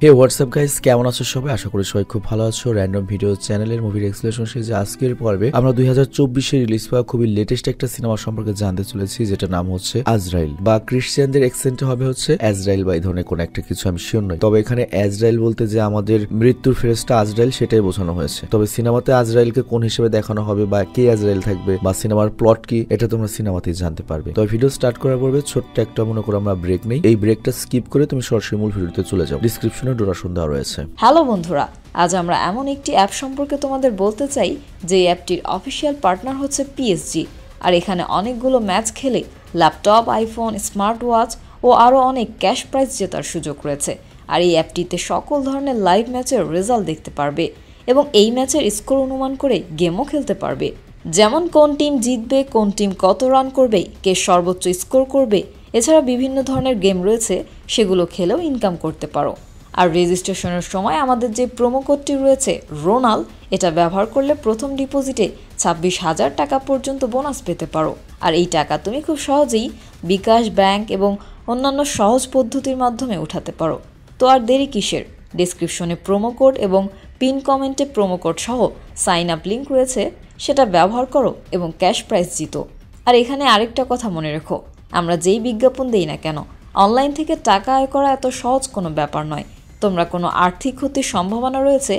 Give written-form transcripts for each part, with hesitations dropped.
হে WhatsApp guys, কেমন আছো সবাই? আশা করি সবাই খুব ভালো আছো। র্যান্ডম ভিডিও চ্যানেলের মুভির এক্সপ্লেনেশন সিরিজে আজকের পর্বে আমরা 2024-এ রিলিজ পাওয়া খুবই লেটেস্ট একটা সিনেমা সম্পর্কে জানতে চলেছি, যেটা নাম হচ্ছে আজরাইল, বা ক্রিশ্চিয়ানদের অ্যাকসেন্টে হবে হচ্ছে আজরাইল বা এই ধরনের কোন একটা কিছু, আমি শিওর নই। তবে এখানে আজরাইল বলতে যে আমাদের মৃত্যুর ফেরেশতা আজরাইল সেটাই বোঝানো হয়েছে। তবে সিনেমাতে আজরাইলকে কোন হিসেবে দেখানো হবে বা কে আজরাইল থাকবে বা সিনেমার প্লট কি, এটা তোমরা সিনেমাতেই জানতে পারবে। তবে ভিডিও স্টার্ট করার পূর্বে ছোট্ট একটা মনে করো আমরা ব্রেক নেই। এই ব্রেকটা স্কিপ করে তুমি সরাসরি মূল ভিডিওতে চলে যাও। ডিসক্রিপশনে ডোরেশন দেওয়া রয়েছে। হ্যালো বন্ধুরা, আজ আমরা এমন একটি অ্যাপ সম্পর্কে তোমাদের বলতে চাই যে অ্যাপটির অফিসিয়াল পার্টনার হচ্ছে পিএসজি। আর এখানে অনেকগুলো ম্যাচ খেলে ল্যাপটপ, আইফোন, স্মার্ট ওয়াচ ও আরও অনেক ক্যাশ প্রাইজ জেতার সুযোগ রয়েছে। আর এই অ্যাপটিতে সকল ধরনের লাইভ ম্যাচের রেজাল্ট দেখতে পারবে এবং এই ম্যাচের স্কোর অনুমান করে গেমও খেলতে পারবে, যেমন কোন টিম জিতবে, কোন টিম কত রান করবে, কে সর্বোচ্চ স্কোর করবে। এছাড়া বিভিন্ন ধরনের গেম রয়েছে, সেগুলো খেলেও ইনকাম করতে পারো। আর রেজিস্ট্রেশনের সময় আমাদের যে প্রোমো কোডটি রয়েছে রোনাল, এটা ব্যবহার করলে প্রথম ডিপোজিটে 26,000 টাকা পর্যন্ত বোনাস পেতে পারো। আর এই টাকা তুমি খুব সহজেই বিকাশ, ব্যাংক এবং অন্যান্য সহজ পদ্ধতির মাধ্যমে উঠাতে পারো। তো আর দেরি কিসের? ডেসক্রিপশনে প্রোমো কোড এবং পিন কমেন্টে প্রোমো কোড সহ সাইন আপ লিঙ্ক রয়েছে, সেটা ব্যবহার করো এবং ক্যাশ প্রাইজ জিতো। আর এখানে আরেকটা কথা মনে রেখো, আমরা যেই বিজ্ঞাপন দেই না কেন, অনলাইন থেকে টাকা আয় করা এত সহজ কোনো ব্যাপার নয়। তোমরা কোনো আর্থিক ক্ষতির সম্ভাবনা রয়েছে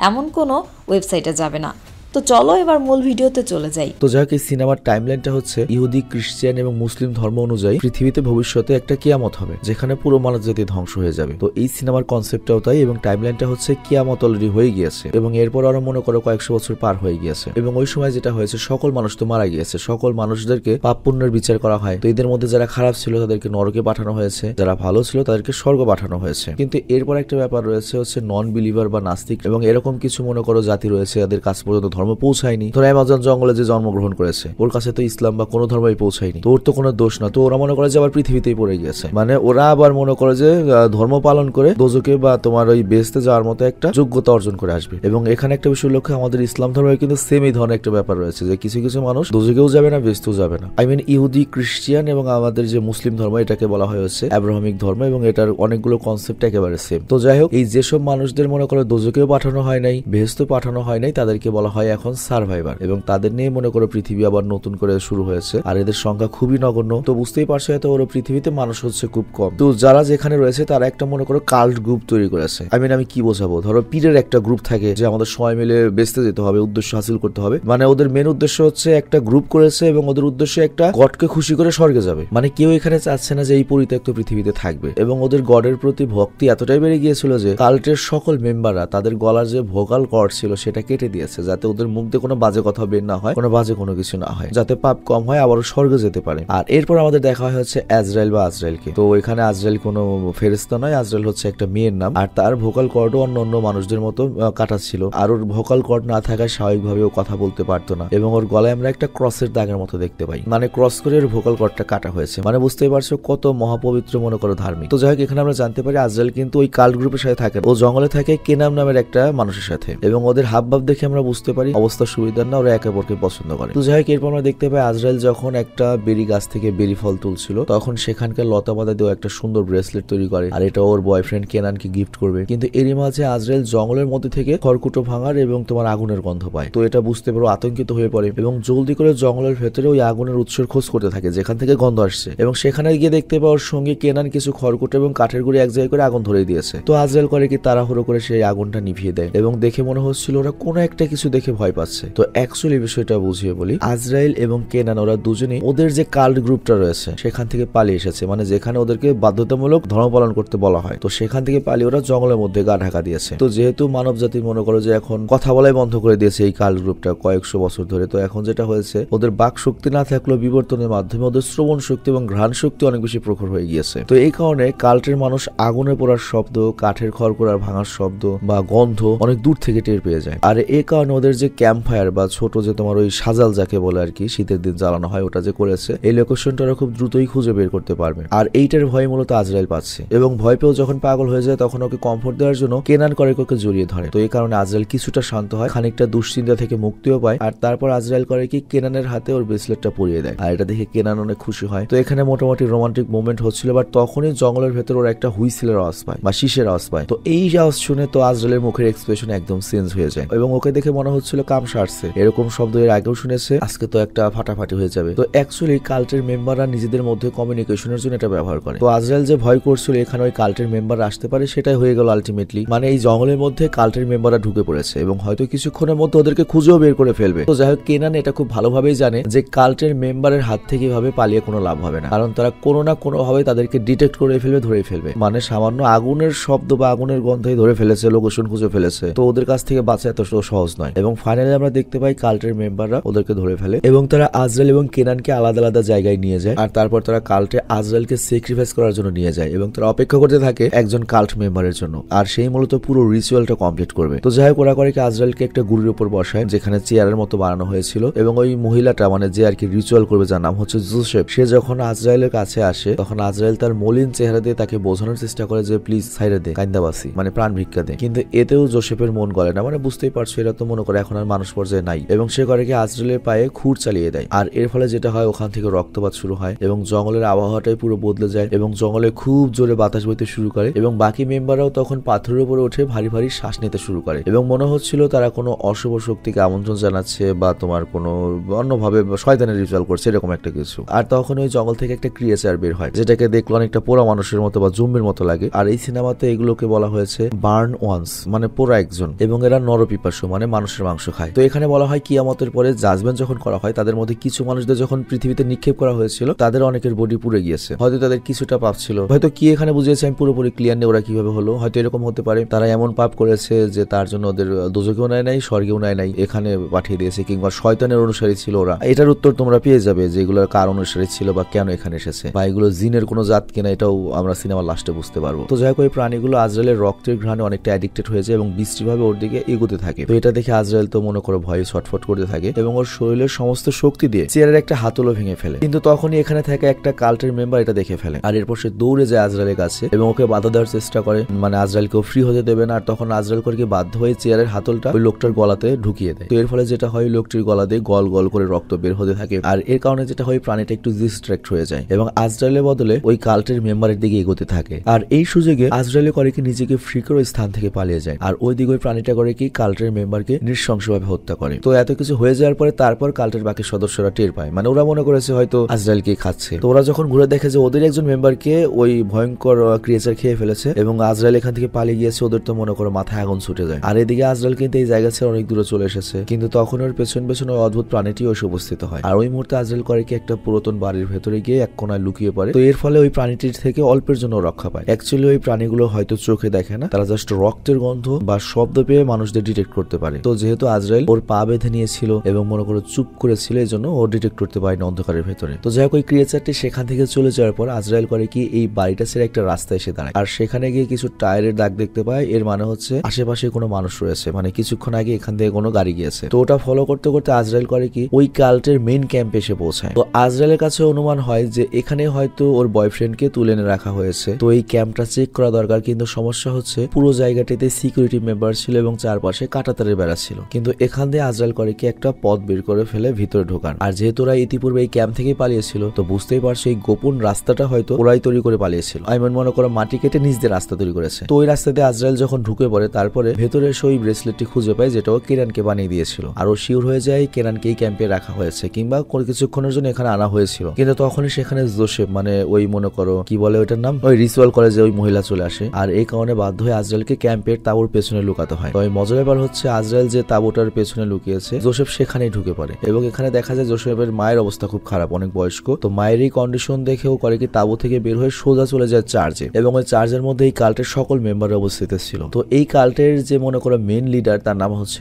এমন কোনো ওয়েবসাইটে যাবে না। তো চলো এবার মূল ভিডিওতে চলে যাই। তো যাই হোক, এই সিনেমার টাইমলাইনটা হচ্ছে ইহুদি, খ্রিস্টান এবং মুসলিম ধর্ম অনুযায়ী পৃথিবীতে ভবিষ্যতে একটা কিয়ামত হবে, যেখানে পুরো মানব জাতি ধ্বংস হয়ে যাবে। তো এই সিনেমার কনসেপ্টটাও তাই, এবং টাইমলাইনটা হচ্ছে কিয়ামত অলরেডি হয়ে গিয়েছে এবং এরপর আরো মনে করো কয়েকশো বছর পার হয়ে গিয়েছে। এবং ওই সময় যেটা হয়েছে, সকল মানুষ তো মারা গিয়েছে, সকল মানুষদেরকে পাপ পুণ্যের বিচার করা হয়। তো এদের মধ্যে যারা খারাপ ছিল তাদেরকে নরকে পাঠানো হয়েছে, যারা ভালো ছিল তাদেরকে স্বর্গ পাঠানো হয়েছে। কিন্তু এরপর একটা ব্যাপার রয়েছে হচ্ছে নন বিলিভার বা নাস্তিক, এবং এরকম কিছু মনে করো জাতি রয়েছে যাদের কাছ পর্যন্ত ধর্ম পৌঁছায়নি। ধরো অ্যামাজন জঙ্গলে যে জন্মগ্রহণ করেছে, ওর কাছে তো ইসলাম বা কোনো ধর্মই পৌঁছায়নি, তো ওর তো কোনো দোষ না। তো ওরা মনে করে যে আবার পৃথিবীতেই পড়ে গিয়েছে, মানে ওরা আবার মনে করে যে ধর্ম পালন করে দোজকে বা তোমার ওই বেহেশতে যাওয়ার মতো একটা যোগ্যতা অর্জন করে আসবে। এবং এখানে একটা বিষয় লক্ষ্য, আমাদের ইসলাম ধর্মে কিন্তু সেম এই ধরনের একটা ব্যাপার রয়েছে যে কিছু কিছু মানুষ দোজকেও যাবে না, বেহেশতেও যাবে না। ইহুদি, খ্রিস্টিয়ান এবং আমাদের যে মুসলিম ধর্ম, এটাকে বলা হয় হচ্ছে আব্রাহামিক ধর্ম, এবং এটার অনেকগুলো কনসেপ্ট একেবারে সেম। তো যাই হোক, এই যেসব মানুষদের মনে করো দোজকেও পাঠানো হয় নাই, বেহেশতেও পাঠানো হয় নাই, তাদেরকে বলা হয় এখন সার্ভাইভার, এবং তাদের নিয়ে মনে করো পৃথিবী আবার নতুন করে শুরু হয়েছে। আর এদের সংখ্যা খুবই নগণ্য। তো বুঝতেই পারছো, এত বড় পৃথিবীতে মানুষ হচ্ছে খুব কম। তো যারা যেখানে রয়েছে তারা একটা মনে করো কাল্ট গ্রুপ তৈরি করেছে। আমি কি বোঝাবো, ধরো পীরের একটা গ্রুপ থাকে যে আমাদের সবাই মিলে বেচতে যেতে হবে, উদ্দেশ্য হাসিল করতে হবে। মানে ওদের মেন উদ্দেশ্য হচ্ছে একটা গ্রুপ করেছে এবং ওদের উদ্দেশ্য একটা গডকে খুশি করে স্বর্গে যাবে। মানে কেউ এখানে চাচ্ছে না যে এই পরিত্যক্ত পৃথিবীতে থাকবে। এবং ওদের গডের প্রতি ভক্তি এতটাই বেড়ে গিয়েছিল যে কাল্টের সকল মেম্বাররা তাদের গলার যে ভোকাল কর্ড ছিল সেটা কেটে দিয়েছে, যাতে ওদের মুখ দিয়ে কোনো বাজে কথা বের না হয়, কোনো বাজে কোনো কিছু না হয়, যাতে পাপ কম হয়, আবারও স্বর্গে যেতে পারে। আর এরপর আমাদের দেখা হয় হচ্ছে আজরাইল বা আজরাইলকে। তো এখানে আজরাইল কোনো ফেরেশতা নয়, আজরাইল হচ্ছে একটা মেয়ের নাম। আর তার ভোকাল কর্ডও অন্য মানুষদের মতো কাটা ছিল। আর ওর ভোকাল কর্ড না থাকায় স্বাভাবিকভাবে ও কথা বলতে পারতো না, এবং ওর গলায় আমরা একটা ক্রসের দাগের মতো দেখতে পাই, মানে ক্রস করে ওর ভোকাল কর্ডটা কাটা হয়েছে। মানে বুঝতেই পারছো কত মহাপবিত্র মনে করো ধার্মিক। তো যাই হোক, এখানে আমরা জানতে পারি আজরাইল কিন্তু ওই কাল্ট গ্রুপের সাথে থাকে, ও জঙ্গলে থাকে কেনাম নামের একটা মানুষের সাথে, এবং ওদের হাবভাব দেখে আমরা বুঝতে পারি অবস্থা সুবিধার না, ওরা একে অপরকে পছন্দ করে। তো যাই হোক, এরপর আমরা দেখতে পাই আজরাইল যখন একটা বেরি গাছ থেকে বেরি ফল তুলছিল, তখন সেখানকার লতা পাতা দিয়ে একটা সুন্দর ব্রেসলেট তৈরি করে, আর এটা ওর বয়ফ্রেন্ড কেনানকে গিফট করবে। কিন্তু এরই মাঝে আজরাইল জঙ্গলের মধ্যে থেকে খড়কুটো ভাঙার এবং তোমার আগুনের গন্ধ পায়। তো এটা বুঝতে পারো আতঙ্কিত হয়ে পড়ে এবং জলদি করে জঙ্গলের ভেতরে ওই আগুনের উৎসের খোঁজ করতে থাকে যেখান থেকে গন্ধ আসছে, এবং সেখানে গিয়ে দেখতে পাওয়ার সঙ্গে কেনান কিছু খড়কুটো এবং কাঠের গুঁড়ি এক জায়গায় করে আগুন ধরে দিয়েছে। তো আজরাইল করে কি তাড়াহুড়ো করে সেই আগুনটা নিভিয়ে দেয়, এবং দেখে মনে হচ্ছিল ওরা কোনো একটা কিছু দেখে ভয় পাচ্ছে। তো অ্যাকচুয়ালি বিষয়টা বুঝিয়ে বলি, আজরাইল এবং কেনান ওরা দুজনেই ওদের যে কাল্ট গ্রুপটা রয়েছে সেখান থেকে পালিয়ে এসেছে, মানে যেখানে ওদেরকে বাধ্যতামূলক ধর্ম পালন করতে বলা হয়, তো সেখান থেকে পালিয়ে ওরা জঙ্গলের মধ্যে গা ঢাকা দিয়েছে। তো যেহেতু মানব জাতি মনে করো যে এখন কথা বলাই বন্ধ করে দিয়েছে এই কাল্ট গ্রুপটা কয়েকশো বছর ধরে, তো এখন যেটা হয়েছে, ওদের বাক শক্তি না থাকলেও বিবর্তনের মাধ্যমে ওদের শ্রবণ শক্তি এবং ঘ্রাণ শক্তি অনেক বেশি প্রখর হয়ে গিয়েছে। তো এই কারণে কাল্টের মানুষ আগুনে পোড়ার শব্দ, কাঠের খড়কুড়ার ভাঙার শব্দ বা গন্ধ অনেক দূর থেকে টের পেয়ে যায়। আর এই কারণে ওদের যে যে ক্যাম্প ফায়ার বা ছোট যে তোমার ওই সাজাল যাকে বলে আর কি শীতের দিন জ্বালানো হয় ওটা যে করেছে, এই লোকেশনটা ওরা খুব দ্রুতই খুঁজে বের করতে পারবে। আর এইটার ভয় মূলত আজরাইল পাচ্ছে এবং ভয় পেয়েও যখন পাগল হয়ে যায় তখন ওকে কমফোর্ট দেওয়ার জন্য কেনান করে ওকে জড়িয়ে ধরে। তো এই কারণে আজরাইল কিছুটা শান্ত হয়, খানিকটা দুশ্চিন্তা থেকে মুক্তিও পায়। আর তারপর আজরাইল করে কি কেনানের হাতে ওর ব্রেসলেটটা পরিয়ে দেয়, আর এটা দেখে কেনান অনেক খুশি হয়। তো এখানে মোটামুটি রোমান্টিক মুভমেন্ট হচ্ছিল, বাট তখনই জঙ্গলের ভেতর ওরা একটা হুইসেলের আওয়াজ পায় বা শীষের আওয়াজ পায়। তো এই আওয়াজ শুনে তো আজরাইলের মুখের এক্সপ্রেশন একদম চেঞ্জ হয়ে যায় এবং ওকে দেখে মনে হচ্ছিল কাম সারছে, এরকম শব্দ এর আগেও শুনেছে, আজকে তো একটা ফাটাফাটি হয়ে যাবে। তো অ্যাকচুয়ালি কাল্টের মেম্বাররা নিজেদের মধ্যে কমিউনিকেশনের জন্য এটা ব্যবহার করে। তো আজরাইল যে ভয় করছিল এখানে ওই কাল্টের মেম্বার আসতে পারে সেটাই হয়ে গেল আলটিমেটলি, মানে এই জঙ্গলের মধ্যে কাল্টের মেম্বাররা ঢুকে পড়েছে এবং হয়তো কিছুক্ষণের মধ্যে ওদেরকে খুঁজেও বের করে ফেলবে। তো যাই হোক কেনান এটা খুব ভালোভাবেই জানে যে কাল্টের মেম্বারের হাত থেকে এভাবে পালিয়ে কোনো লাভ হবে না, কারণ তারা কোনো না কোনো ভাবে তাদেরকে ডিটেক্ট করে ফেলবে, ধরে ফেলবে। মানে সামান্য আগুনের শব্দ বা আগুনের গন্ধই ধরে ফেলেছে, লোকেশন খুঁজে ফেলেছে, তো ওদের কাছ থেকে বাঁচা এত সহজ নয়। এবং ফাইনালি আমরা দেখতে পাই কাল্টের মেম্বাররা ওদেরকে ধরে ফেলে এবং তারা আজরাইল এবং কেনানকে আলাদা আলাদা জায়গায় নিয়ে যায়। আর তারপর তারা কাল্টে আজরাইলকে স্যাক্রিফাইস করার জন্য নিয়ে যায় এবং তারা অপেক্ষা করতে থাকে একজন কাল্ট মেম্বারের জন্য, আর সেই মূলত পুরো রিচুয়ালটা কমপ্লিট করবে। তো যাই হোক ওরা করে কি আজরাইলকে একটা গুড়ির উপর বসায় যেখানে চেয়ারের মতো বানানো হয়েছিল এবং ওই মহিলাটা মানে যে আর কি রিচুয়াল করবে যার নাম হচ্ছে জোসেফ, সে যখন আজরাইলের কাছে আসে তখন আজরাইল তার মলিন চেহারা দিয়ে তাকে বোঝানোর চেষ্টা করে যে প্লিজ সাইডে দে, কাইন্দাবাসি মানে প্রাণ ভিক্ষা দে, কিন্তু এতেও জোসেফের মন গলে না। মানে বুঝতেই পারছো এরা তো মনে করে এখন আর মানুষ পর্যায়ে নাই এবং সে করে কি আজরাইলের পায়ে খুর চালিয়ে দেয়। আর এর ফলে যেটা হয় ওখান থেকে রক্তপাত শুরু হয় এবং জঙ্গলের আবহাওয়াটাই পুরো বদলে যায় এবং জঙ্গলে খুব জোরে বাতাস বইতে শুরু করে এবং বাকি মেম্বাররাও তখন পাথরের উপরে উঠে ভারী ভারী শ্বাস নিতে শুরু করে এবং মনে হচ্ছিল তারা কোনো অশুভ শক্তিকে আমন্ত্রণ জানাচ্ছে বা তোমার কোনো অন্যভাবে শয়তানের রিচুয়াল করছে এরকম একটা কিছু। আর তখন ওই জঙ্গল থেকে একটা ক্রিয়েচার বের হয় যেটাকে দেখলো অনেকটা পোড়া মানুষের মতো বা জম্বির মতো লাগে। আর এই সিনেমাতে এগুলোকে বলা হয়েছে বার্ন ওয়ান্স মানে পোড়া একজন, এবং এরা নরপিপাসু মানে মানুষের মাংস খায়। তো এখানে বলা হয় কিয়ামতের পরে জাজমেন্ট যখন করা হয় তাদের মধ্যে কিছু মানুষদের যখন পৃথিবীতে নিক্ষেপ করা হয়েছিল তাদের অনেকের বডি পুড়ে গিয়েছে, হয়তো তাদের কিছুটা পাপ ছিল, হয়তো কি এখানে বুঝিয়েছে আমি পুরোপুরি ক্লিয়ার নেই ওরা কিভাবে হলো, হয়তো এরকম হতে পারে তারা এমন পাপ করেছে যে তার জন্য ওদের দোজখেও নেয় নাই, স্বর্গেও নেয় নাই, এখানে পাঠিয়ে দিয়েছে, কিংবা শয়তানের অনুসারী ছিল ওরা। এটার উত্তর তোমরা পেয়ে যাবে যে এগুলোর কার অনুসারী ছিল বা কেন এখানে এসেছে বা এগুলো জিনের কোনো জাত কিনা, এটাও আমরা সিনেমার লাস্টে বুঝতে পারবো। তো যাই হোক ওই প্রাণীগুলো আজরাইলের রক্তের ঘ্রাণে অনেকটা অ্যাডিক্টেড হয়েছে এবং বিশ্রীভাবে ওর দিকে এগোতে থাকে। তো এটা দেখে আজরাইল তো মনে করো ভয়ে ছটফট করতে থাকে এবং ওর শরীরের সমস্ত শক্তি দিয়ে চেয়ারের একটা হাতলও ভেঙে ফেলে, কিন্তু তখনই এখানে থাকা একটা কাল্টের মেম্বার এটা দেখে ফেলে আর এরপর সে দৌড়ে যায় আজরাইলের কাছে এবং ওকে বাধা দেওয়ার চেষ্টা করে, মানে আজরাইলকেও ফ্রি হতে দেবে না। আর তখন আজরাইল করে বাধ্য হয়ে চেয়ারের হাতলটা ওই লোকটার গলাতে ঢুকিয়ে দেয়। তো এর ফলে যেটা হয় লোকটির গলা দিয়ে গল গল করে রক্ত বের হতে থাকে আর এর কারণে যেটা হয় প্রাণীটা একটু ডিস্ট্রাক্ট হয়ে যায় এবং আজরাইলের বদলে ওই কাল্টের মেম্বারের দিকে এগোতে থাকে। আর এই সুযোগে আজরাইল করে কি নিজেকে ফ্রি করে ওই স্থান থেকে পালিয়ে যায় আর ওই দিকে ওই প্রাণীটা করে কি কাল্টের মেম্বারকে নৃশংসভাবে হত্যা করে। তো এত কিছু হয়ে যাওয়ার পরে তারপর কাল্টের বাকি সদস্যরা টের পায়, মানে ওরা মনে করেছে হয়তো আজরাইলকে খাচ্ছে। তো ওরা যখন ঘুরে দেখে যে ওদের একজন মেম্বারকে ওই ভয়ঙ্কর ক্রিয়েচার খেয়ে ফেলেছে এবং আজরাইল এখান থেকে পালিয়ে গিয়েছে, ওদের তো মনে করো মাথায় আগুন ছুটে যায়। আর এদিকে আজরাইল কিন্তু এই জায়গা ছেড়ে অনেক দূরে চলে এসেছে, কিন্তু তখন ওর পেছন পেছন ওই অদ্ভুত প্রাণীটি এসে উপস্থিত হয় আর ওই মুহূর্তে আজরাইল করে কি একটা পুরাতন বাড়ির ভেতরে গিয়ে এক কোনায় লুকিয়ে পড়ে। তো এর ফলে ওই প্রাণীটির থেকে অল্পের জন্য রক্ষা পায়। অ্যাকচুয়ালি ওই প্রাণীগুলো হয়তো চোখে দেখে না, তারা জাস্ট রক্তের গন্ধ বা শব্দ পেয়ে মানুষদের ডিটেক্ট করতে পারে। তো যেহেতু আজরাইল ওর পা বেঁধে নিয়েছিল এবং মনে করো চুপ করেছিল এই জন্য ও ডিটেক্ট করতে পারেনি অন্ধকারের ভেতরে। তো যাই হোক ওই ক্রিয়েচারটি সেখান থেকে চলে যাওয়ার পর আজরাইল করে কি এই বাড়িটা ছেড়ে একটা রাস্তায় এসে দাঁড়ায় আর সেখানে গিয়ে কিছু টায়ারের দাগ দেখতে পায়, এর মানে হচ্ছে আশেপাশে কোনো মানুষ রয়েছে, মানে কিছুক্ষণ আগে এখান থেকে কোনো গাড়ি গিয়েছে। তো ওটা ফলো করতে করতে আজরাইল করে কি ওই কাল্টের মেইন ক্যাম্পে এসে পৌঁছায়। তো আজরাইলের কাছে অনুমান হয় যে এখানে হয়তো ওর বয়ফ্রেন্ডকে তুলে এনে রাখা হয়েছে, তো এই ক্যাম্পটা চেক করা দরকার। কিন্তু সমস্যা হচ্ছে পুরো জায়গাটিতে সিকিউরিটি মেম্বার ছিল এবং চারপাশে কাঁটাতারের বেড়া ছিল, কিন্তু এখান দিয়ে আজরাইল করে কি একটা পথ বের করে ফেলে ভিতরে ঢোকান। আর যেহেতু ওরা ইতিপূর্বে এই ক্যাম্প থেকে পালিয়েছিল তো বুঝতেই পারছো এই গোপন রাস্তাটা হয়তো ওরাই তৈরি করে পালিয়েছিল। আমি মনে করো মাটি কেটে নিচ দিয়ে রাস্তা তৈরি করেছে। তো ওই রাস্তাতে আজরাইল যখন ঢুকে পড়ে তারপরে ভেতরে সেই ব্রেসলেটটি খুঁজে পায় যেটা ও কেরানকে বানিয়ে দিয়েছিল আর ও শিওর হয়ে যায় কেরানকে এই ক্যাম্পে রাখা হয়েছে কিংবা কিছুক্ষণের জন্য এখানে আনা হয়েছিল। কিন্তু তখনই সেখানে জোসেফ মানে ওই মনে করো কি বলে ওইটার নাম, ওই রিচুয়াল করে যে ওই মহিলা চলে আসে আর এই কারণে বাধ্য হয়ে আজরাইলকে ক্যাম্পের তাঁবুর পেছনে লুকাতে হয়। তো এই মজার ব্যাপার হচ্ছে আজরাইল যে তাঁবুটার পেছনে লুকিয়েছে জোসেফ সেখানেই ঢুকে পড়ে এবং এখানে দেখা যায় জোসেফের মায়ের অবস্থা খুব খারাপ, অনেক বয়স্ক। তো মায়ের এই কন্ডিশন দেখেও করে কি তাঁবু থেকে বের হয়ে সোজা চলে যায় চার্চে এবং ওই চার্চের মধ্যে এই কাল্টের সকল মেম্বার অবস্থিত ছিল। তো এই কাল্টের যে মনে করো মেন লিডার তার নাম হচ্ছে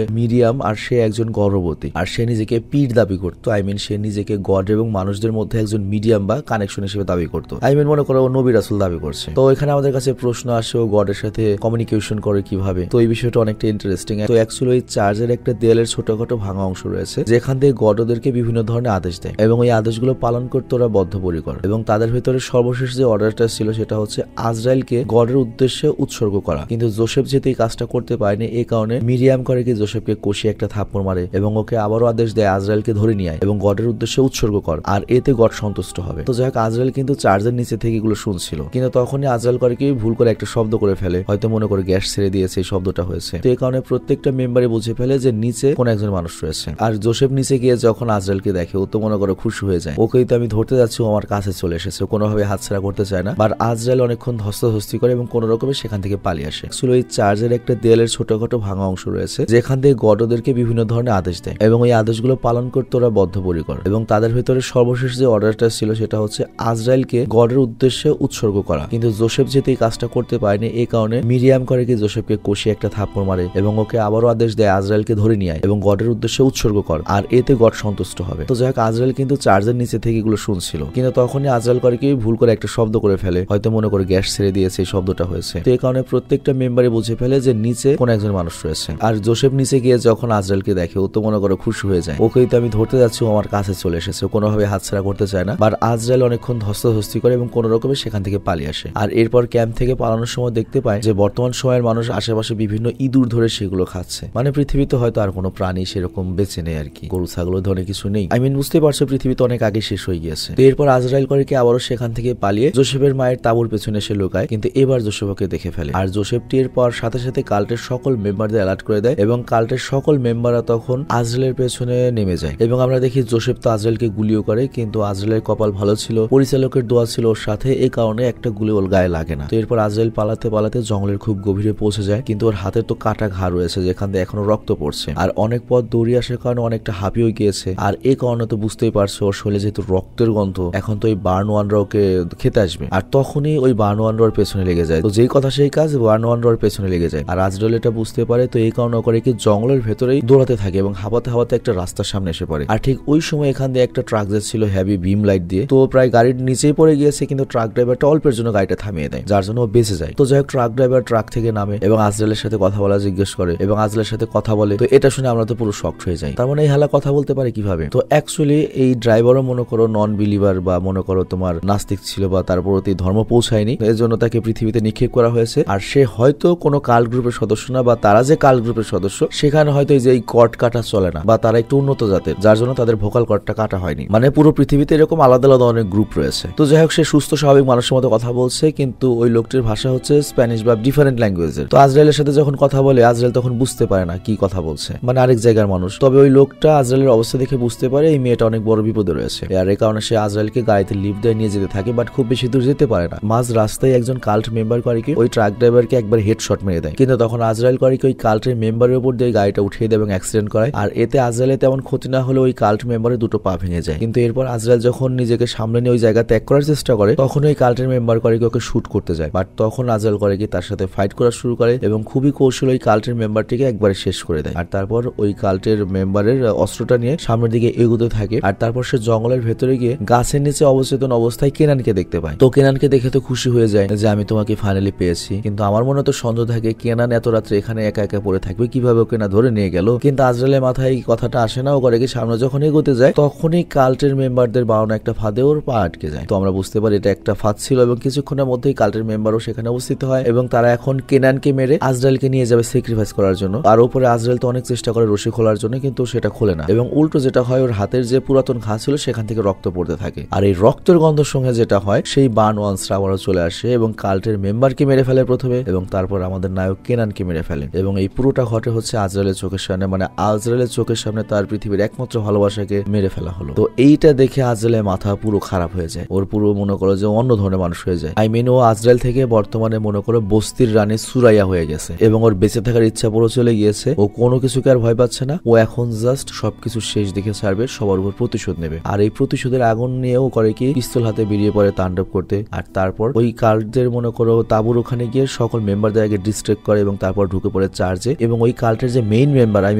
মিরিয়াম আর সে একজন গর্ভবতী আর সে নিজেকে পীর দাবি করতো। সে নিজেকে গড এবং মানুষদের মধ্যে একজন মিডিয়াম বা কানেকশন হিসেবে দাবি করতো। মনে করো নবী রাসূল দাবি করছে। তো এখানে আমাদের কাছে প্রশ্ন আসে ও গডের সাথে কমিউনিকেশন করে কিভাবে। তো এই বিষয়টা অনেকটা ইন্টারেস্টিং। তো অ্যাকচুয়ালি ওই চার্জের একটা দেয়ালের ছোটখাটো ভাঙা অংশ রয়েছে যেখান থেকে গড ওদেরকে বিভিন্ন ধরনের আদেশ দেয় এবং ওই আদেশগুলো পালন করতে ওরা বদ্ধপরিকর এবং তাদের ভিতরে সর্বশেষ যে অর্ডারটা ছিল সেটা হচ্ছে আজরাইলকে গডের উদ্দেশ্যে উৎসর্গ করা। কিন্তু জোসেফ যেহেতু এই কাজটা করতে পারেনি, এই কারণে মিরিয়াম করে কি জোসেফকে কষিয়ে একটা থাপ্পড় মারে এবং ওকে আবারও আদেশ দেয় আজরাইলকে ধরে নিয়ে আয় এবং গডের উদ্দেশ্যে উৎসর্গ কর, আর এতে গড সন্তুষ্ট হবে। তো যাই হোক, আজরাইল কিন্তু চার্জের নিচে থেকে এগুলো শুনছিল, কিন্তু তখনই আজরাইল করে কি ভুল করে একটা শব্দ করে ফেলে, হয়তো মনে করে গ্যাস ছেড়ে দিয়েছে, এই শব্দটা হয়েছে। তো এই কারণে প্রত্যেকটা মেম্বারে বুঝে ফেলে যে নিচে কোন একজন মানুষ রয়েছে। আর জোসেফ নিচে গিয়ে যখন আজরাইলকে দেখে, ও তো মনে করে খুশি হয়ে যায়, ওকেই তো আমি ধরতে যাচ্ছি, ও আমার কাছে চলে এসেছে, কোনোভাবে হাতছাড়া করতে চায় না। আর আজরাইল অনেকক্ষণ ধস্তাধস্তি করে এবং কোন রকমে সেখান থেকে পালিয়ে আসে। আসলে এই চার্জের একটা দেয়ালের ছোটখাটো ভাঙা অংশ রয়েছে যেখান থেকে গড ওদেরকে বিভিন্ন ধরনের আদেশ দেয় এবং ওই আদেশগুলো পালন করতে ওরা বদ্ধপরিকর এবং তাদের ভিতরে সর্বশেষ যে অর্ডারটা ছিল সেটা হচ্ছে আজরাইলকে গডের উদ্দেশ্যে উৎসর্গ করা। কিন্তু জোসেফ যেহেতু এই কাজটা করতে পারেনি, এই কারণে মিরিয়াম করে কি জোসেফকে কষিয়ে একটা থাপ্পড় মারে এবং ওকে আবারও আদেশ দেয় আজরাইলকে ধরে নিয়ে আয় এবং গডের উদ্দেশ্যে উৎসর্গ কর, আর এতে গড সন্তুষ্ট হবে। তো যাই হোক, আজরাইল কিন্তু চার্জের নিচে থেকে এগুলো শুনছিল, কিন্তু তখনই আজরাইল করে কি ভুল করে একটা শব্দ করে ফেলে, হয়তো মনে করে গ্যাস ছেড়ে দিয়েছে, এই শব্দটা হয়েছে। তো এই কারণে প্রত্যেকটা মেম্বারে বুঝে ফেলে যে নিচে কোন একজন মানুষ রয়েছে। আর জোসেফ নিচে গিয়ে যখন আজরাইলকে দেখে, ও তো মনে করে খুশি হয়ে যায়, ওকেই তো আমি ধরতে যাচ্ছি, ও আমার কাছে চলে এসেছে, কোনোভাবে হাতছাড়া করতে চায় না। আর আজরাইল অনেকক্ষণ ধস্তাধস্তি করে এবং কোন রকমে সেখান থেকে পালিয়ে আসে। আর এরপর ক্যাম্প থেকে পালানোর সময় দেখতে পায় যে বর্তমান সময়ের মানুষ আশেপাশে বিভিন্ন ইঁদুর ধরে সেগুলো খাচ্ছে। মানে পৃথিবীতে হয়তো আর কোনো প্রাণী সেরকম বেঁচে নেই আর কি, গরু ছাগল ধরে কিছু নেই। বুঝতে পারছো পৃথিবীতে অনেক আগে শেষ হয়ে গিয়েছে। তো এরপর আজরাইল করে কি আবারও সেখান থেকে পালিয়ে জোসেফের মায়ের তাঁবুর পেছনে এসে লুকায়, কিন্তু এবার জোসেফ ওকে দেখে ফেলে। আর জোসেফটি এরপর সাথে সাথে কাল্টের সকল মেম্বারদের অ্যালার্ট করে দেয় এবং কাল্টের সকল মেম্বাররা তখন আজরাইলের পেছনে নেমে যায় এবং আমরা দেখি জোসেফ তো আজরাইলকে গুলিও করে, কিন্তু আজরাইলের কপাল ভালো ছিল, পরিচালকের দোয়া ছিল ওর সাথে, এই কারণে একটা গুলি ওর গায়ে লাগে না। তো এরপর আজরাইল পালাতে পালাতে জঙ্গলের খুব গভীরে পৌঁছে যায়, কিন্তু ওর হাতে তো কাটা ঘা রয়েছে যেখান থেকে এখনো রক্ত পড়ছে, আর অনেক পথ দৌড়িয়ে আসার কারণে অনেকটা হাঁপিয়ে গিয়েছে। আর এই কারণে তো বুঝতেই পারছো ওর শরীরে যেহেতু রক্তের গন্ধ, এখন তো ওই বার্নওয়ানরা ওকে খেতে আসবে, আর তখনই ওই বার্নওয়ানরা ওর পেছনে লেগে যায়। তো যেই কথা সেই কাজ, বার্নওয়ানরা ওর পেছনে লেগে যায়। আর আজরাইল এটা বুঝতে পারে, তো এই কারণে করে কি জঙ্গলের ভেতরেই দৌড়াতে থাকে এবং হাঁপাতে হাঁপাতে একটা রাস্তার সামনে এসে পড়ে। আর ঠিক ওই সময় এখান দিয়ে একটা ট্রাক যাচ্ছিল হেভি বিম লাইট দিয়ে, তো প্রায় গাড়ির নিচেই পড়ে গিয়েছে, কিন্তু ট্রাক ড্রাইভারটা অল্পের জন্য গাড়িটা থামিয়ে দেয়, যার জন্য ও বেঁচে যায়। তো যাই হোক, ট্রাক ড্রাইভার ট্রাক থেকে নামে এবং আজরাইলের সাথে কথা বলা জিজ্ঞেস করে এবং আজরাইলের সাথে কথা বলে। তো এটা শুনে আমরা তো পুরো শকড হয়ে যাই, তার মানে এই হালা কথা বলতে পারে কিভাবে। তো অ্যাকচুয়ালি এই ড্রাইভারও মনে করো নন বিলিভার বা মনে করো তোমার নাস্তিক ছিল বা তার প্রতি ধর্ম পৌঁছায়নি, এর জন্য তাকে পৃথিবীতে নিক্ষেপ করা হয়েছে। আর সে হয়তো কোনো কাল গ্রুপের সদস্য না, বা তারা যে কাল গ্রুপের সদস্য সেখানে হয়তো এই যে এই কর্ড কাটা চলে না, বা তারা একটু উন্নত জাতের, যার জন্য তাদের ভোকাল কর্ডটা কাটা হয়নি। মানে পুরো পৃথিবীতে এরকম আলাদা আলাদা অনেক গ্রুপ রয়েছে। তো যাই হোক, সে সুস্থ স্বাভাবিক মানুষের মতো কথা বলছে, কিন্তু ওই লোকটির ভাষা হচ্ছে স্প্যানিশ বা ডিফারেন্ট ল্যাঙ্গুয়েজের। তো আজরাইলের সাথে যখন কথা বলে, আজরাইল তখন বুঝতে পারে না কি কথা বলছে, মানে আরেক জায়গার মানুষ। তবে ওই লোকটা আজরাইলের অবস্থা দেখে বুঝতে পারে এই মেয়েটা অনেক বড় বিপদে রয়েছে, আর এই কারণে সে আজরাইলকে গাড়িতে লিফট দিয়ে নিয়ে যেতে থাকে, বাট খুব বেশি দূর যেতে পারে না। মাঝ রাস্তায় একজন কাল্ট মেম্বার করে কি ওই ট্রাক ড্রাইভারকে একবার হেডশট মেরে দেয়, কিন্তু তখন আজরাইল করে কি ওই কাল্টের মেম্বারের উপর দিয়ে গাড়িটা উঠিয়ে দেয় এবং অ্যাক্সিডেন্ট করায়। আর এতে আজরাইলের তেমন ক্ষতি না হলে ওই কাল্ট মেম্বারের দুটো পা ভেঙে যায়। কিন্তু এরপর আজরাইল যখন নিজেকে সামলে নিয়ে ওই জায়গা ত্যাগ করার চেষ্টা করে, তখন ওই কাল্টের মেম্বার করে কি ওকে শুট করতে যায়, বাট তখন আজরাইল করে কি তার সাথে ফাইট করা শুরু করে এবং খুবই কৌশল ওই কাল্টের মেম্বারটিকে একবারে শেষ করে দেয়। আর তারপর ওই কাল্টের মেম্বারের অস্ত্রটা নিয়ে সামনের দিকে এগোতে থাকে। আর তারপর সে জঙ্গলের ভেতরে গিয়ে গাছের নিচে অবচেতন অবস্থায় কেনানকে দেখতে পায়। তো কেনানকে দেখে তো খুশি হয়ে যায় যে আমি তোমাকে ফাইনালি পেয়েছি, কিন্তু আমার মনে তো সন্দেহ থাকে কেনান এত রাত্রে এখানে একা একা পড়ে থাকবে, কিভাবে ওকে না ধরে নিয়ে গেল। কিন্তু আজরাইলের মাথায় এই কথাটা আসে না। ও করে কি সামনে যখন এগোতে যায়, তখনই কাল্টের মেম্বারদের বানানো একটা ফাঁদে ওর পা আটকে যায়। তো আমরা বুঝতে পারি এটা একটা ফাঁদ ছিল এবং কিছুক্ষণের মধ্যেই কাল্টের মেম্বারও সেখানে উপস্থিত হয় এবং তারা এখন কেনানকে মেরে আজরাইলকে নিয়ে যাবে স্যাক্রিফাইস করার জন্য। আর উপরে আজরাইল তো অনেক চেষ্টা করে রশি খোলার জন্য, কিন্তু সেটা খোলে না এবং উল্টো যেটা হয়, ওর হাতের যে পুরাতন ঘা ছিল সেখান থেকে রক্ত পড়তে থাকে। আর এই রক্তের গন্ধের সঙ্গে যেটা হয়, সেই বার্নওয়ান্সরা আবারও চলে আসে এবং কাল্টের মেম্বারকে মেরে ফেলে প্রথমে, এবং তারপর আমাদের নায়ক কেনানকে মেরে ফেলে। এবং এই পুরোটা ঘটে হচ্ছে আজরাইলের চোখের সামনে, মানে আজরাইলের চোখের সামনে তার পৃথিবীর একমাত্র ভালোবাসাকে মেরে ফেলা হলো। তো এইটা দেখে আজরাইলের মাথা পুরো খারাপ হয়ে যায়, ওর পুরো মনে করো যে অন্য ধরনের মানুষ হয়ে যায়। ও আজরাইল থেকে বর্তমানে মনে করো বস্তির রানী সুরাইয়া হয়ে গেছে এবং ওর বেঁচে থাকার ইচ্ছা পুরো চলে গিয়েছে। ও কোনো কিছুকে আর ভয় পাচ্ছে না, ও এখন জাস্ট সবকিছু শেষ দেখে ছাড়বে, সবার উপর প্রতিশোধ নেবে। আর এই প্রতিশোধের আগুন নিয়েও করে কি পিস্তল হাতে বেরিয়ে পড়ে তাণ্ডব করতে। আর তারপর ওই কাল্টদের মনে করো তাঁবুর ওখানে গিয়ে সকল মেম্বারদের আগে ডিস্ট্র্যাক্ট করে এবং তারপর ঢুকে পড়ে চার্জে। এবং ওই কাল্টের যে মেইন মেম্বার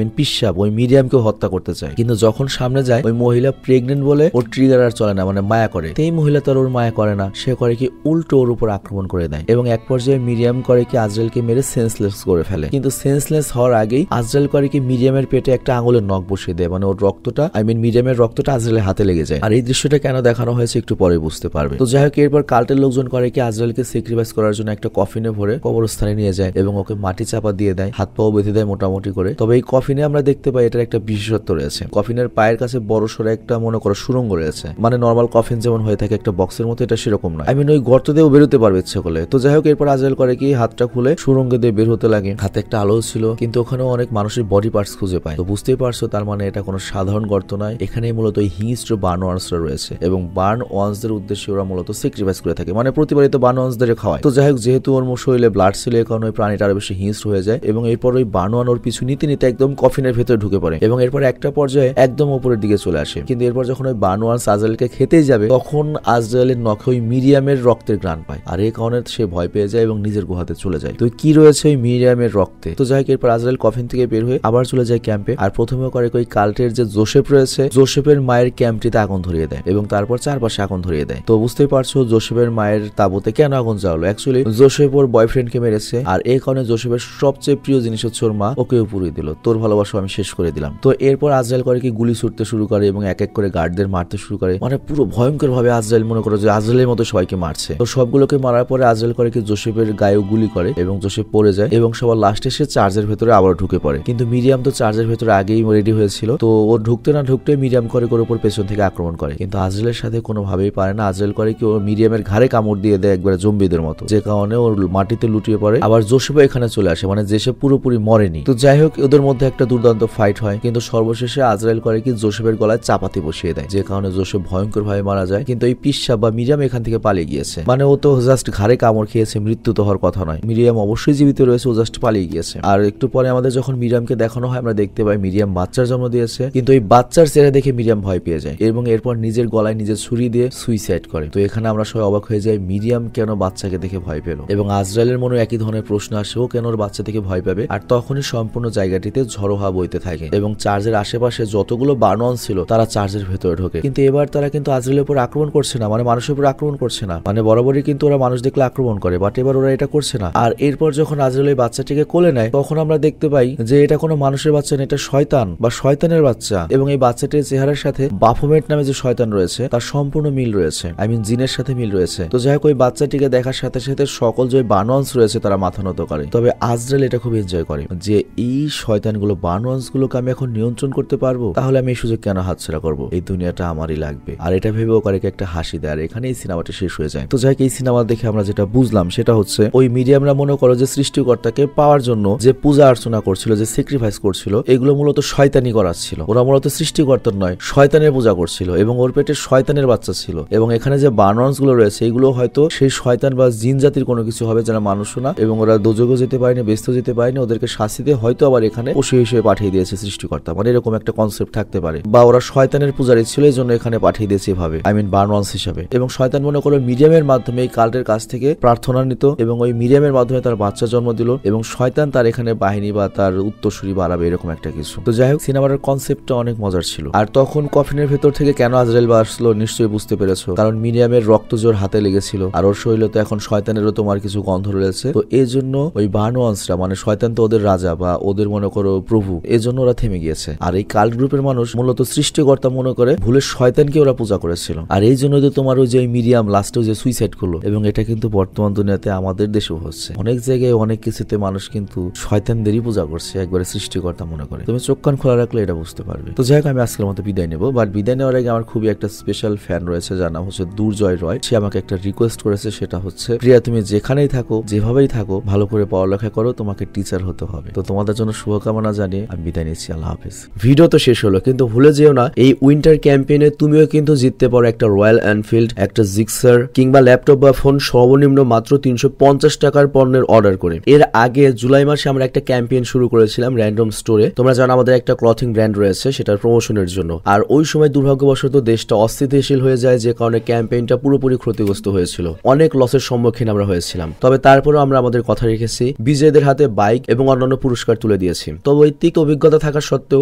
পিসাব, ওই মিডিয়ামকেও হত্যা করতে চায়, কিন্তু যখন সামনে যায় ওই মহিলা প্রেগনেন্ট বলে ওর ট্রিগার আর চলে না, মানে মায়া করে। এই মহিলা তার ওর মায়া করে না, সে করে কি উল্টো ওর উপর আক্রমণ করে দেয় এবং এক পর্যায়ে মিডিয়াম করে কি আজরাইলকে মেরে সেন্সলেস করে ফেলে। কিন্তু সেন্সলেস হওয়ার আগেই আগেই আজরাইল করে কি মিরিয়ামের পেটে একটা আঙুলের নখ বসিয়ে দেয়, মানে ওর রক্তটা মিরিয়ামের রক্তটা আজরাইলের হাতে লেগে যায়। আর এই দৃশ্যটা কেন দেখানো হয়েছে একটু পরে বুঝতে পারবে। তো যাই হোক, এরপর কাল্টের লোকজন করে কি আজরাইলকে স্যাক্রিফাইস করার জন্য একটা কফিনে ভরে কবরস্থানে নিয়ে যায় এবং ওকে মাটি চাপা দিয়ে দেয়, হাত পাও বেঁধে দেয় মোটামুটি করে। তবে এই কফিনে আমরা দেখতে পাই এটার একটা বিশেষত্ব রয়েছে। কফিনের পায়ের কাছে বড় সড়ো একটা মনে করো সুড়ঙ্গ রয়েছে, মানে নর্মাল কফিন যেমন হয়ে থাকে একটা বক্সের মতো, এটা সেরকম নয়। ওই গর্ত দিয়েও বেরোতে পারবে ইচ্ছে করলে। তো যাই হোক, এরপর আজরাইল করে কি হাতটা খুলে সুড়ঙ্গে দিয়ে বের হতে লাগে। হাতে একটা আলো ছিল, কিন্তু ওখানেও অনেক মানুষের বডি পার্টস খুঁজে পায়। তো বুঝতেই পারছো তার মানে এটা কোনো সাধারণ গর্ত নয়। এখানে মূলত হিংস্র বার্ন ওয়ান্সরা রয়েছে এবং বার্ন ওয়ান্সদের উদ্দেশ্যে ওরা মূলত স্যাক্রিফাইস করে থাকে, মানে প্রতিবারই তো বার্ন ওয়ান্সদের খাওয়ায়। তো যাই হোক, যেহেতু ওর শরীরে ব্লাড ছিল, এই কারণে ওই প্রাণীটা আরো বেশি হিংস্র হয়ে যায় এবং এরপর ওই বার্ন ওয়ান ওর পিছু নিতে নিতে একদম কফিনের ভেতরে ঢুকে পড়ে এবং এরপর একটা পর্যায়ে একদম উপরের দিকে চলে আসে। কিন্তু এরপর যখন ওই বার্ন ওয়ান্স আজরাইলকে খেতেই যাবে, তখন আজরাইলের নখে ওই মিরিয়ামের রক্তের ঘ্রাণ পায়। আর এই কারণে সে ভয় পেয়ে যায় এবং নিজের গুহাতে চলে যায়। তো কি রয়েছে ওই মিরিয়ামের রক্তে? তো যাই হোক, এরপর আজরাইল কফিন থেকে বের হয়ে আবার চলে যায় ক্যাম্পে। আর প্রথমে করে ওই কাল্টের যে জোসেফ রয়েছে, জোসেফের মায়ের ক্যাম্পটিতে আগুন ধরিয়ে দেয় এবং তারপর চারপাশে আগুন ধরিয়ে দেয়। তো বুঝতেই পারছো জোসেফের মায়ের তাঁবুতে কেন আগুন জ্বালালো। অ্যাকচুয়ালি জোসেফ ওর বয়ফ্রেন্ডকে মেরেছে, আর এই কারণে জোসেফের সবচেয়ে প্রিয় জিনিস হচ্ছে ওর মা, ওকেও পুড়িয়ে দিল। তোর ভালোবাসা আমি শেষ করে দিলাম। তো এরপর আজরাইল করে কি গুলি ছুটতে শুরু করে এবং এক এক করে গার্ডদের মারতে শুরু করে, মানে পুরো ভয়ঙ্কর ভাবে আজরাইল মনে করে যে আজরাইলের মতো সবাইকে মারছে। তো সবগুলোকে মারার পরে আজরাইল করে কি জোসেফের গায়েও গুলি করে এবং জোসেফ পড়ে যায় এবং সবার লাস্টে সে চার্জের ভেতরে আবার ঢুকে পড়ে। কিন্তু মিরিয়াম তো চার্জের ভেতরে আগেই রেডি হয়েছিল, তো ও ঢুকতে না ঢুকতে মিরিয়াম করে ওর উপর পেছন থেকে আক্রমণ করে। কিন্তু আজরাইলের সাথে কোনোভাবেই পারে না। আজরাইল করে কি ও মিরিয়ামের ঘাড়ে কামড় দিয়ে দেয় একবারে জম্বিদের মতো, যে কারণে ওর মাটিতে লুটিয়ে পড়ে। আবার জোসেফ এখানে চলে আসে, মানে জোসেফ পুরোপুরি মরেনি। তো যাই হোক, ওদের মধ্যে একটা দুর্দান্ত ফাইট হয়, কিন্তু সর্বশেষে আজরাইল করে কি জোসেফের গলায় চাপাতি বসিয়ে দেয়, যে কারণে জোসেফ ভয়ঙ্কর ভাবে মারা যায়। কিন্তু এই পিসা বা মিরিয়াম এখান থেকে পালিয়ে গিয়েছে, মানে ও তো জাস্ট ঘাড়ে কামড় খেয়েছে, মৃত্যু তো হওয়ার কথা নয়। মিরিয়াম অবশ্যই জীবিত রয়েছে, ও জাস্ট পালিয়ে গিয়েছে। আর একটু পরে আমাদের যখন মিরিয়ামকে দেখানো হয়, আমরা দেখতে পাই মিরিয়াম বাচ্চার জন্ম দিয়েছে, কিন্তু এই বাচ্চার চেহারা দেখে মিরিয়াম ভয় পেয়ে যায় এবং এরপর নিজের গলায় নিজের ছুরি দিয়ে সুইসাইড করে। তো এখানে আমরা সবাই অবাক হয়ে যাই, মিরিয়াম কেন বাচ্চাকে দেখে ভয় পেল, এবং আজরাইলের মনে একই ধরনের প্রশ্ন আসে, ও কেন ওর বাচ্চা থেকে ভয় পাবে। আর তখনই সম্পূর্ণ জায়গাটিতে ঝড়ো হাওয়া বইতে থাকে এবং চার্জের আশেপাশে যতগুলো বার্ন ছিল তারা চার্জের ভেতরে ঢোকে। কিন্তু এবার তারা কিন্তু আজরাইলের উপর আক্রমণ করছে না, মানে মানুষের উপর আক্রমণ করছে না, মানে বরাবরই কিন্তু ওরা মানুষ দেখলে আক্রমণ করে, বাট এবার ওরা এটা করছে না। আর এরপর যখন আজরাইল এই বাচ্চাটিকে কোলে নেয়, তখন আমরা দেখতে পাই যে এটা কোনো মানুষের বাচ্চা না, এটা শয়তান বা শয়তানের বাচ্চা। এবং এই বাচ্চাটির চেহারার সাথে বাফোমেট নামে যে শয়তান রয়েছে তার সম্পূর্ণ মিল রয়েছে, জিনের সাথে মিল রয়েছে। তো যাই হোক, ওই বাচ্চাটিকে দেখার সাথে সাথে সকল যে বার্নওয়ান্স রয়েছে তারা মাথা নত করে। তবে আজরাইল এটা খুব এনজয় করে যে এই শয়তানগুলো বার্নওয়ান্স গুলোকে আমি এখন নিয়ন্ত্রণ করতে পারবো, তাহলে আমি এই সুযোগ কেন হাতছাড়া করবো, এই দুনিয়াটা আমারই লাগবে। আর এটা ভেবেও করে একটা হাসি দেয়। আর এখানে এই সিনেমাটা শেষ হয়ে যায়। তো যাই হোক, এই সিনেমা দেখে আমরা যেটা বুঝলাম সেটা হচ্ছে ওই মিডিয়ামরা মনে করো যে সৃষ্টিকর্তাকে পাওয়ার জন্য যে পূজা অর্চনা করছিল, যে স্যাক্রিফাইস করছিল, এগুলো মূলত শয়তানি করা ছিল। ওরা মূলত সৃষ্টিকর্তার নয়, শয়তানের পূজা করছিল এবং ওর পেটে শয়তানের বাচ্চা ছিল। এবং এখানে যে বার্নওয়ান্স গুলো রয়েছে এগুলো হয়তো সেই শয়তান বা জিন জাতির কোনো কিছু হবে, যারা মানুষও না, এবং ওরা দোজগও যেতে পারেনি, বেস্ত যেতে পারেনি, ওদেরকে শাস্তিতে হয়তো আবার এখানে পশু হিসেবে পাঠিয়ে দিয়েছে সৃষ্টিকর্তা, মানে এরকম একটা কনসেপ্ট থাকতে পারে। বা ওরা শয়তানের পূজারী ছিল, এই জন্য এখানে পাঠিয়ে দিয়েছে এভাবে, বার্নওয়ান্স হিসাবে। এবং শয়তান মনে করো মিডিয়ামের মাধ্যমে এই কাল্টের কাছ থেকে প্রার্থনা নিত এবং ওই মিডিয়ামের মাধ্যমে তার বাচ্চা জন্ম দিল এবং শয়তান তার এখানে বাহিনী বা তার উত্তরসূরি বাড়াবে, এরকম একটা কিছু। তো যাই হোক, সিনেমার কনসেপ্টটা অনেক মজার ছিল। আর তখন কফিনের ভেতর থেকে কেন আজরাইল আসলো নিশ্চয়ই বুঝতে পেরেছো, কারণ মিডিয়ামের রক্ত জোর হাতে লেগেছিল আর ওর শরীরে তো এখন শয়তানেরও তোমার কিছু গন্ধ রয়েছে। তো এই জন্য ওই বার্নওয়ান্সরা, মানে শয়তান তো ওদের রাজা বা ওদের মনে করো প্রভু, এই জন্য ওরা থেমে গিয়েছে। আর এই কাল্ট গ্রুপের মানুষ মূলত সৃষ্টিকর্তা মনে করে ভুলে শয়তানকে ওরা পূজা করেছিল। আর এই জন্য তো তোমার ওই যে মিডিয়াম লাস্টে যে সুইসাইড করলো, এবং এটা কিন্তু বর্তমান দুনিয়াতে আমাদের দেশেও হচ্ছে। অনেক জায়গায় অনেক কিছুতে মানুষ কিন্তু শয়তানদেরই পূজা করছে একবারে সৃষ্টিকর্তা মনে করে। তুমি চোখ কান খোলা রাখলে এটা বুঝতে পারবে। তো যাই হোক, আমি আজকের মতো বিদায় নেবো। বাট বিদায় নেওয়ার আগে আমার খুবই একটা স্পেশাল ফ্যান রয়েছে, যার নাম হচ্ছে দুর্জয় রয়। সে আমাকে একটা রিকোয়েস্ট করেছে, সেটা হচ্ছে, প্রিয়া তুমি যেখানেই থাকো, যেভাবেই থাকো, ভালো করে পড়ালেখা করো, তোমাকে টিচার হতে হবে। তো তোমাদের জন্য শুভকামনা জানিয়ে আমি বিদায় নিচ্ছি। আল্লাহ হাফেজ। ভিডিও তো শেষ হলো, কিন্তু ভুলে যেও না এই উইন্টার ক্যাম্পেইনে তুমিও কিন্তু জিততে পারো একটা রয়্যাল এনফিল্ড, একটা জিক্সার কিংবা ল্যাপটপ বা ফোন সর্বনিম্ন মাত্র 350 টাকার পণ্যের অর্ডার করে। এর আগে জুলাই মাসে আমরা একটা ক্যাম্পেইন শুরু করেছিলাম র্যান্ডম স্টোরে। তোমরা জানো আমাদের একটা ক্লথিং ব্র্যান্ড রয়েছে, সেটার প্রমোশনের জন্য। আর ওই সময় দুর্ভাগ্যবশত দেশটা অস্থিতিশীল হয়ে যায়, যে কারণে ক্যাম্পেইনটা পুরোপুরি ক্ষতিগ্রস্ত হয়েছিল। অনেক লসের সম্মুখীন আমরা হয়েছিলাম। তবে তারপরেও আমরা আমাদের কথা রেখেছি, বিজয়ীদের হাতে বাইক এবং অন্যান্য পুরস্কার তুলে দিয়েছি। তবে ওই তিক্ত অভিজ্ঞতা থাকা সত্ত্বেও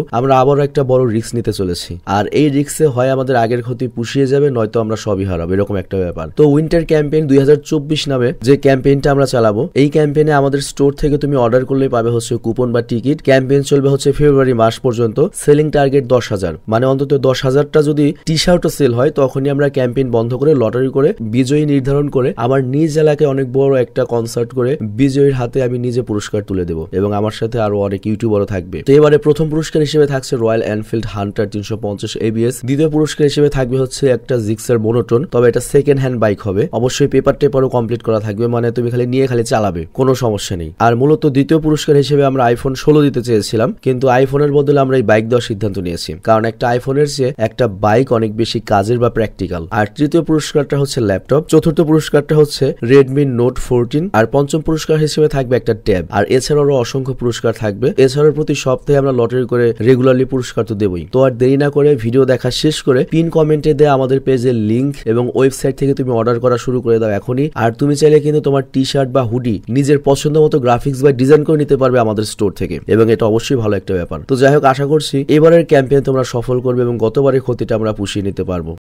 আমরা আবারও একটা বড় রিস্ক নিতে চলেছি। আর এই রিস্কে হয় আমাদের আগের ক্ষতি পুষিয়ে যাবে, নয়তো আমরা সবই হারাবো, এরকম একটা ব্যাপার। তো উইন্টার ক্যাম্পেইন 2024 নামে যে ক্যাম্পেইনটা আমরা চালাবো, এই ক্যাম্পেইনে আমাদের স্টোর থেকে তুমি অর্ডার করলেই পাবে হচ্ছে কুপন কুপন বা টিকিট। ক্যাম্পেইন চলবে হচ্ছে ফেব্রুয়ারি মাস পর্যন্ত। সেলিং টার্গেট 10,000, মানে অন্তত 10,000টা যদি টি শার্টও সেল হয় তখনই আমরা ক্যাম্পেইন বন্ধ করে লটারি করে বিজয়ী নির্ধারণ করে আমার নিজ এলাকায় অনেক বড় একটা কনসার্ট করে বিজয়ীর হাতে আমি নিজে পুরস্কার তুলে দেবো এবং আমার সাথে আরো অনেক ইউটিউবারও থাকবে। তো এবারে প্রথম পুরস্কার হিসেবে থাকছে রয়্যাল এনফিল্ড হান্টার 350 ABS। দ্বিতীয় পুরস্কার হিসেবে থাকবে হচ্ছে একটা জিক্সার মোনোটোন, তবে এটা সেকেন্ড হ্যান্ড বাইক হবে। অবশ্যই পেপার টেপারও কমপ্লিট করা থাকবে, মানে তুমি খালি নিয়ে খালি চালাবে, কোনো সমস্যা নেই। আর মূলত দ্বিতীয় পুরস্কার হিসেবে আমরা আইফোন 16 দিতে চেয়েছিলাম, কিন্তু আইফোনের বদলে আমরা এই বাইক দেওয়ার সিদ্ধান্ত নিয়েছি, কারণ একটা আইফোনের চেয়ে একটা বাইক অনেক বেশি কাজের বা প্র্যাকটিক্যাল। আর তৃতীয় পুরস্কারটা হচ্ছে ল্যাপটপ, চতুর্থ পুরস্কারটা হচ্ছে রেডমি নোট 14, আর পঞ্চম পুরস্কার হিসেবে থাকবে একটা ট্যাব। আর এছাড়াও অসংখ্য পুরস্কার থাকবে। এছাড়াও প্রতি সপ্তাহে আমরা লটারি করে রেগুলারলি পুরস্কার তো দেবই। তো আর দেরি না করে ভিডিও দেখা শেষ করে পিন কমেন্টে দেয় আমাদের পেজের লিংক এবং ওয়েবসাইট থেকে তুমি অর্ডার করা শুরু করে দাও এখনই। আর তুমি চাইলে কিন্তু তোমার টি শার্ট বা হুডি নিজের পছন্দ মতো গ্রাফিক্স বা ডিজাইন করে নিতে পারবে আমাদের স্টোর থেকে, এবং এটা অবশ্যই ভালো একটা ব্যাপার। তো যাই হোক, আশা করছি এবারের ক্যাম্পেইন তোমরা সফল করবে এবং গতবারের ক্ষতিটা আমরা পুষিয়ে নিতে পারবো।